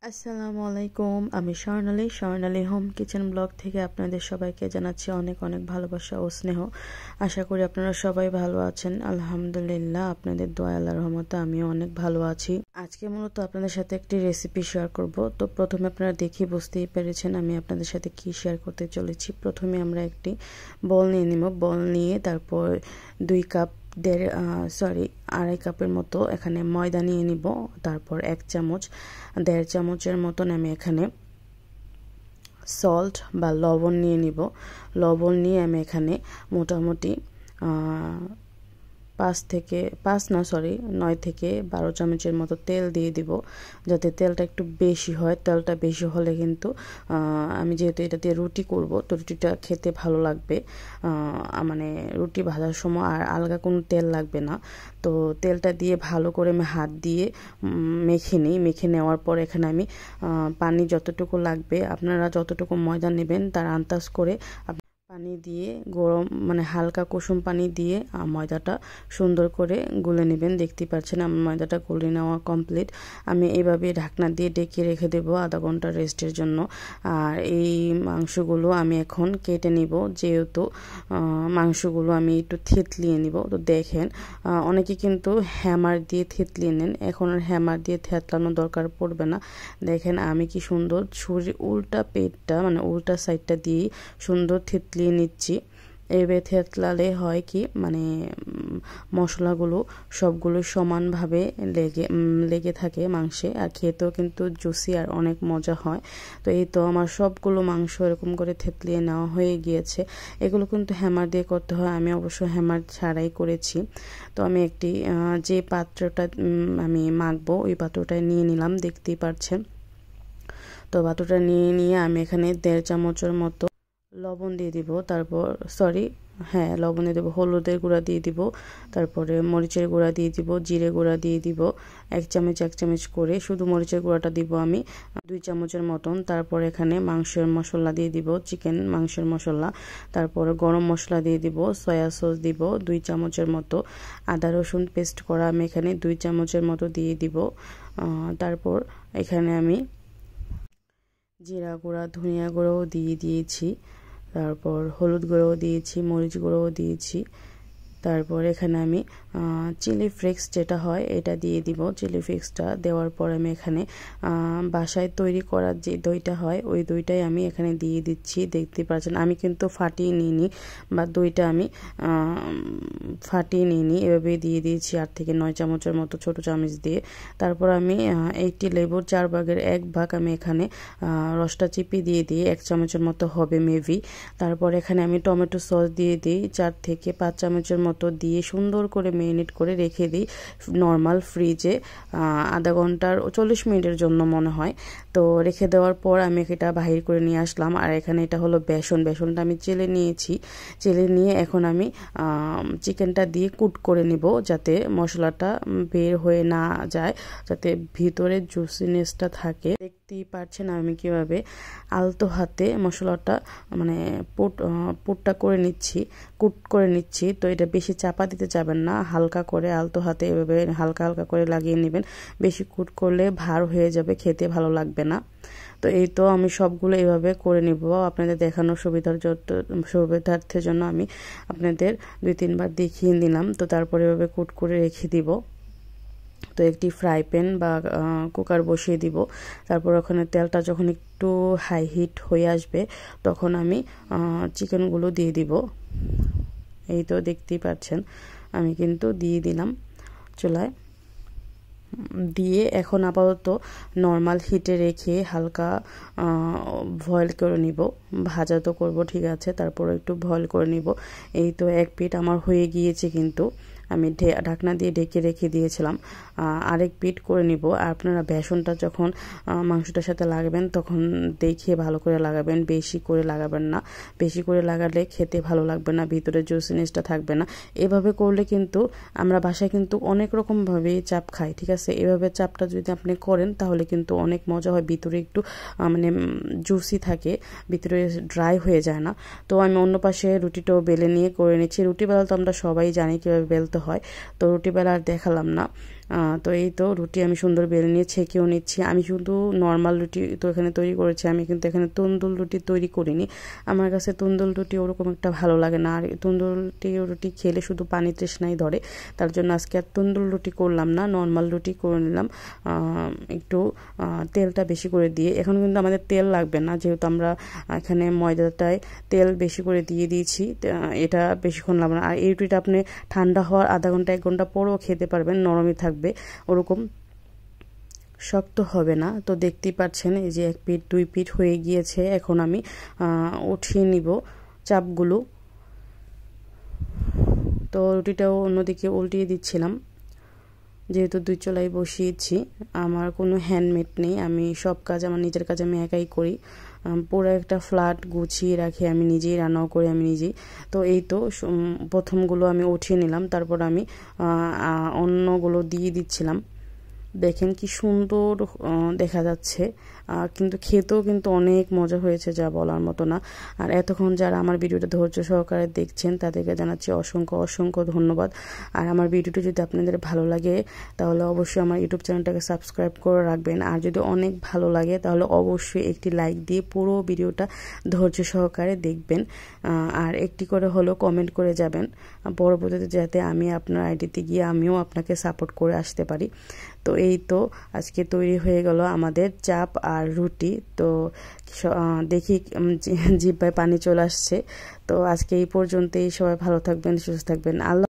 আসসালামু আলাইকুম। আমি স্বর্ণালী হোম কিচেন ব্লগ থেকে আপনাদের সবাইকে জানাচ্ছি অনেক অনেক ভালোবাসা ও স্নেহ। আশা করি আপনারা সবাই ভালো আছেন। আলহামদুলিল্লাহ, আপনাদের দয়া আল্লাহর রহমতে আমিও অনেক ভালো আছি। আজকে মূলত আপনাদের সাথে একটি রেসিপি শেয়ার করব। তো প্রথমে আপনারা দেখে বুঝতেই পেরেছেন আমি আপনাদের সাথে কি শেয়ার করতে চলেছি। প্রথমে আমরা একটি বল নিয়ে নিব। বল নিয়ে তারপর 2 কাপ 2.5 কাপের মতো এখানে ময়দা নিয়ে নিব। তারপর 1 চামচের মতন আমি এখানে সল্ট বা লবণ নিয়ে নিব। লবণ নিয়ে আমি এখানে মোটামুটি 9 থেকে 12 চামচের মতো তেল দিয়ে দিব, যাতে তেলটা একটু বেশি হয়। তেলটা বেশি হলে কিন্তু আমি যেহেতু এটা দিয়ে রুটি করব, তো রুটিটা খেতে ভালো লাগবে। মানে রুটি ভাজার সময় আর আলগা কোনো তেল লাগবে না। তো তেলটা দিয়ে ভালো করে আমি হাত দিয়ে মেখে নিই। মেখে নেওয়ার পর এখানে আমি পানি যতটুকু লাগবে, আপনারা যতটুকু ময়দা নেবেন তার আন্দাজ করে পানি দিয়ে গরম হালকা কুসুম পানি দিয়ে ময়দাটা সুন্দর করে গুলে নেবেন। দেখতে পাচ্ছেন আমার ময়দাটা গুলে নেওয়া কমপ্লিট। আমি এইভাবে ঢাকনা দিয়ে ডেকে রেখে দেব আধা ঘন্টা রেস্টের জন্য। আর এই মাংসগুলো আমি এখন কেটে নিব, যেহেতু মাংসগুলো আমি একটু থেতলিয়ে নিব। তো দেখেন, অনেকে কিন্তু হ্যামার দিয়ে থেতলিয়ে নেন, এখন আর হ্যামার দিয়ে থেতলানোর দরকার পড়বে না। দেখেন আমি কি সুন্দর ছুরির উল্টা পেটটা উল্টা সাইডটা দিয়ে সুন্দর থেতলিয়ে নিচ্ছি। এইভাবে থেতলালে হয় কি মশলাগুলো সবগুলো সমানভাবে লেগে থাকে মাংসে, আর খেতেও কিন্তু জুসি আর অনেক মজা হয়। তো এই তো আমার সবগুলো মাংস এরকম করে থেতলিয়ে নেওয়া হয়ে গিয়েছে। এগুলো কিন্তু হ্যামার দিয়ে করতে হয়, আমি অবশ্য হ্যামার ছাড়াই করেছি। তো আমি একটি যে পাত্রটা আমি মাখবো ওই পাত্রটায় নিয়ে নিলাম, দেখতেই পাচ্ছেন। তো পাত্রটা নিয়ে আমি এখানে 1.5 চামচের মতো লবণ দিয়ে দিব। তারপর লবণ দিয়ে দেবো, হলুদের গুঁড়া দিয়ে দিব, তারপরে মরিচের গুঁড়া দিয়ে দিব, জিরে গুঁড়া দিয়ে দিব 1 চামচ করে। শুধু মরিচের গুঁড়াটা দিব আমি 2 চামচের মতন। তারপর এখানে মাংসের মশলা দিয়ে দিব, চিকেন মাংসের মশলা। তারপর গরম মশলা দিয়ে দিব, সয়া সস দিব 2 চামচের মতো, আদা রসুন পেস্ট করা আমি এখানে 2 চামচের মতো দিয়ে দিব। তারপর এখানে আমি জিরা গুঁড়া, ধনিয়া গুঁড়োও দিয়েছি। তারপর হলুদ গুঁড়োও দিয়েছি, মরিচ গুঁড়োও দিয়েছি। তারপর এখানে আমি চিলি ফ্লেক্স যেটা হয় এটা দিয়ে দিব। চিলি ফ্লেক্সটা দেওয়ার পর আমি এখানে বাসায় তৈরি করার যে দইটা হয় ওই দইটাই আমি এখানে দিয়ে দিচ্ছি। দেখতে পাচ্ছেন আমি কিন্তু ফাটিয়ে নিইনি, বা দইটা আমি ফাটিয়ে নিইনি, এভাবেই দিয়ে দিয়েছি 8 থেকে 9 চামচের মতো ছোট চামচ দিয়ে। তারপর আমি একটি লেবুর 4/1 ভাগ আমি এখানে রসটা চিপে দিয়ে দিই, 1 চামচের মতো হবে মেবি। তারপর এখানে আমি টমেটো সস দিয়ে দিই 4 থেকে 5 চামচের মতো দিয়ে সুন্দর করে ম্যারিনেট করে রেখে দিই নর্মাল ফ্রিজে আধা ঘন্টার 40 মিনিটের জন্য মনে হয়। তো রেখে দেওয়ার পর আমি এটা বাহির করে নিয়ে আসলাম। আর এখানে এটা হলো বেসনটা আমি চেলে নিয়েছি। চেলে নিয়ে এখন আমি চিকেনটা দিয়ে কুট করে নিব, যাতে মশলাটা বের হয়ে না যায়, যাতে ভিতরে জুসিনেসটা থাকে। দেখতেই পাচ্ছেন আমি কিভাবে আলতো হাতে মশলাটা পুটটা করে নিচ্ছি, কুট করে নিচ্ছি। তো এটা বেশি চাপা দিতে যাবেন না, হালকা করে আলতো হাতে এভাবে হালকা হালকা করে লাগিয়ে নেবেন। বেশি কুট করলে ভার হয়ে যাবে, খেতে ভালো লাগবে না। তো এই তো আমি সবগুলো এইভাবে করে নিব। আপনাদের দেখানোর সুবিধার্থের জন্য আমি আপনাদের 2-3 বার দেখিয়ে দিলাম। তো তারপরে এভাবে কুট করে রেখে দিব। তো একটি ফ্রাই প্যান বা কুকার বসিয়ে দিব। তারপর ওখানে তেলটা যখন একটু হাই হিট হয়ে আসবে তখন আমি চিকেনগুলো দিয়ে দিব। এই তো দেখতেই পাচ্ছেন আমি কিন্তু দিয়ে দিলাম চুলায়। দিয়ে এখন আপাতত নর্মাল হিটে রেখে হালকা বয়েল করে নিব। ভাজা তো করব ঠিক আছে, তারপর একটু বয়েল করে নিব। এই তো এক পিঠ আমার হয়ে গিয়েছে, কিন্তু আমি ঢাকনা দিয়ে ঢেকে রেখে দিয়েছিলাম। আরেক পিঠ করে নিব। আর আপনারা বেসনটা যখন মাংসটার সাথে লাগাবেন তখন দেখে ভালো করে লাগাবেন, বেশি করে লাগাবেন না। বেশি করে লাগালে খেতে ভালো লাগবে না, ভিতরে জুসিনেসটা থাকবে না। এভাবে করলে কিন্তু আমরা বাসায় কিন্তু অনেক রকমভাবে চাপ খাই, ঠিক আছে। এভাবে চাপটা যদি আপনি করেন তাহলে কিন্তু অনেক মজা হয়, ভিতরে একটু জুসি থাকে, ভিতরে ড্রাই হয়ে যায় না। তো আমি অন্য পাশে রুটিটাও বেলে নিয়ে করে নিচ্ছি। রুটি বেলা তো আমরা সবাই জানি কীভাবে বেলতে হয়, তো রুটি বেলা আর দেখালাম না। তো এই তো রুটি আমি সুন্দর বেলে নিয়ে ছেঁকেও নিচ্ছি। আমি শুধু নর্মাল রুটি তো এখানে তৈরি করেছি, আমি কিন্তু এখানে তন্দুর রুটি তৈরি করিনি। আমার কাছে তন্দুর রুটি ওরকম একটা ভালো লাগে না, আর তন্দুর রুটি খেলে শুধু পানি তৃষ্ণাই ধরে। তার জন্য আজকে আর তন্দুর রুটি করলাম না, নর্মাল রুটি করে নিলাম একটু তেলটা বেশি করে দিয়ে। এখন কিন্তু আমাদের তেল লাগবে না, যেহেতু আমরা এখানে ময়দাটায় তেল বেশি করে দিয়ে দিয়েছি, এটা বেশিক্ষণ লাগবে না। আর এই রুটিটা আপনি ঠান্ডা হওয়ার আধা ঘন্টা 1 ঘন্টা পরেও খেতে পারবেন, নরমই থাকবে, ওরকম শক্ত হবে না। তো দেখতেই পাচ্ছেন এই যে 1 পিঠ 2 পিঠ হয়ে গিয়েছে। এখন আমি উঠিয়ে নিব চাপগুলো। তো রুটিটাও অন্যদিকে উল্টিয়ে দিচ্ছিলাম, যেহেতু 2 চুলায় বসিয়েছি। আমার কোনো হ্যান্ডমেড নেই, আমি সব কাজ আমার নিজের কাজ আমি একাই করি। পুরো একটা ফ্ল্যাট গুছিয়ে রাখি আমি নিজেই, রান্নাও করি আমি নিজেই। তো এই তো প্রথমগুলো আমি উঠিয়ে নিলাম, তারপর আমি অন্যগুলো দিয়ে দিচ্ছিলাম। দেখেন কি সুন্দর দেখা যাচ্ছে, কিন্তু খেতেও কিন্তু অনেক মজা হয়েছে, যা বলার মতো না। আর এতক্ষণ যারা আমার ভিডিওটা ধৈর্য সহকারে দেখছেন তাদেরকে জানাচ্ছি অসংখ্য অসংখ্য ধন্যবাদ। আর আমার ভিডিওটি যদি আপনাদের ভালো লাগে তাহলে অবশ্যই আমার ইউটিউব চ্যানেলটাকে সাবস্ক্রাইব করে রাখবেন। আর যদি অনেক ভালো লাগে তাহলে অবশ্যই একটি লাইক দিয়ে পুরো ভিডিওটা ধৈর্য সহকারে দেখবেন, আর একটি করে হলেও কমেন্ট করে যাবেন, পরবর্তীতে যাতে আমি আপনার আইডিতে গিয়ে আমিও আপনাকে সাপোর্ট করে আসতে পারি। তো এই তো আজকে তৈরি হয়ে গেল আমাদের চাপ আর রুটি। তো দেখি জিহ্বায় পানি চলে আসছে। তো আজকে এই পর্যন্তই, সবাই ভালো থাকবেন, সুস্থ থাকবেন। আল্লাহ।